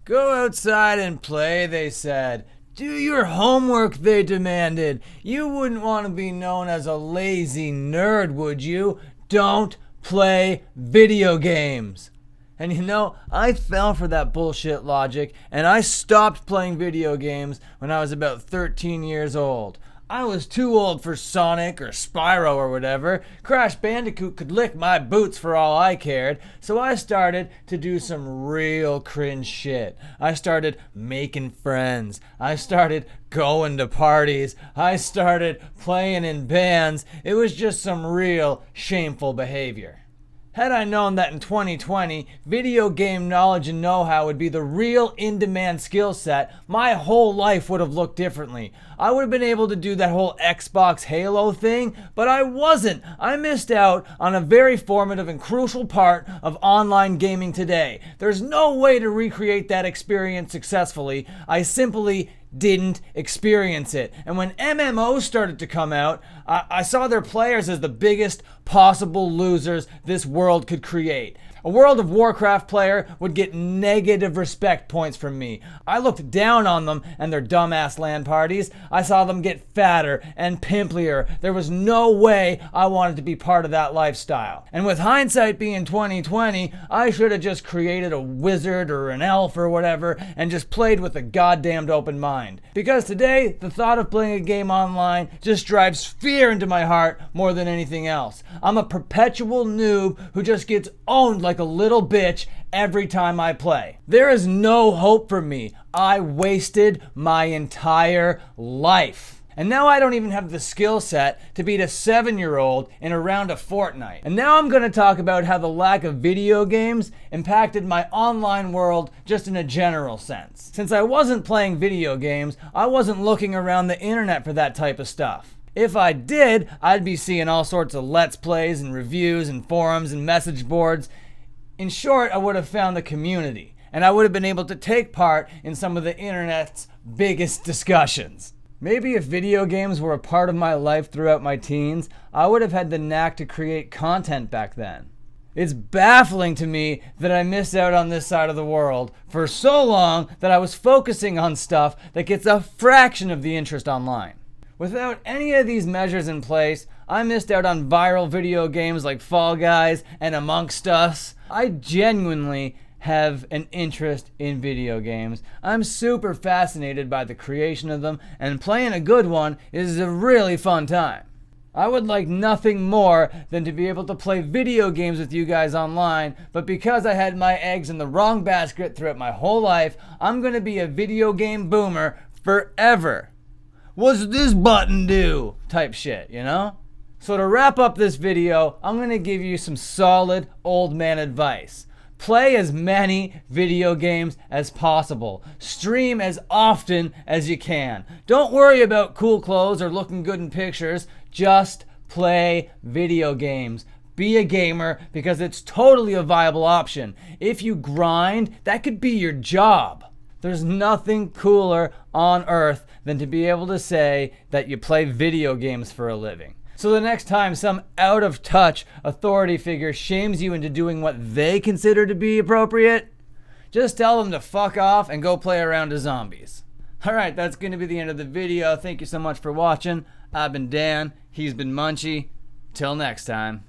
Go outside and play, they said. Do your homework, they demanded. You wouldn't want to be known as a lazy nerd, would you? Don't play video games. And you know, I fell for that bullshit logic, and I stopped playing video games when I was about 13 years old. I was too old for Sonic or Spyro or whatever. Crash Bandicoot could lick my boots for all I cared. So I started to do some real cringe shit. I started making friends. I started going to parties. I started playing in bands. It was just some real shameful behavior. Had I known that in 2020, video game knowledge and know-how would be the real in-demand skill set, my whole life would have looked differently. I would have been able to do that whole Xbox Halo thing, but I wasn't. I missed out on a very formative and crucial part of online gaming today. There's no way to recreate that experience successfully. I simply didn't experience it. And when MMOs started to come out, I saw their players as the biggest possible losers this world could create. A World of Warcraft player would get negative respect points from me. I looked down on them and their dumbass LAN parties. I saw them get fatter and pimplier. There was no way I wanted to be part of that lifestyle. And with hindsight being 2020, I should have just created a wizard or an elf or whatever and just played with a goddamned open mind. Because today, the thought of playing a game online just drives fear into my heart more than anything else. I'm a perpetual noob who just gets owned like a little bitch every time I play. There is no hope for me. I wasted my entire life. And now I don't even have the skill set to beat a 7-year-old in a round of Fortnite. And now I'm going to talk about how the lack of video games impacted my online world just in a general sense. Since I wasn't playing video games, I wasn't looking around the internet for that type of stuff. If I did, I'd be seeing all sorts of Let's Plays and reviews and forums and message boards. In short, I would have found the community, and I would have been able to take part in some of the internet's biggest discussions. Maybe if video games were a part of my life throughout my teens, I would have had the knack to create content back then. It's baffling to me that I missed out on this side of the world for so long that I was focusing on stuff that gets a fraction of the interest online. Without any of these measures in place, I missed out on viral video games like Fall Guys and Amongst Us. I genuinely have an interest in video games. I'm super fascinated by the creation of them, and playing a good one is a really fun time. I would like nothing more than to be able to play video games with you guys online, but because I had my eggs in the wrong basket throughout my whole life, I'm gonna be a video game boomer forever. What's this button do? Type shit, you know? So to wrap up this video, I'm gonna give you some solid old man advice. Play as many video games as possible. Stream as often as you can. Don't worry about cool clothes or looking good in pictures. Just play video games. Be a gamer because it's totally a viable option. If you grind, that could be your job. There's nothing cooler on earth than to be able to say that you play video games for a living. So the next time some out-of-touch authority figure shames you into doing what they consider to be appropriate, just tell them to fuck off and go play around to zombies. Alright, that's going to be the end of the video. Thank you so much for watching. I've been Dan. He's been Munchie. Till next time.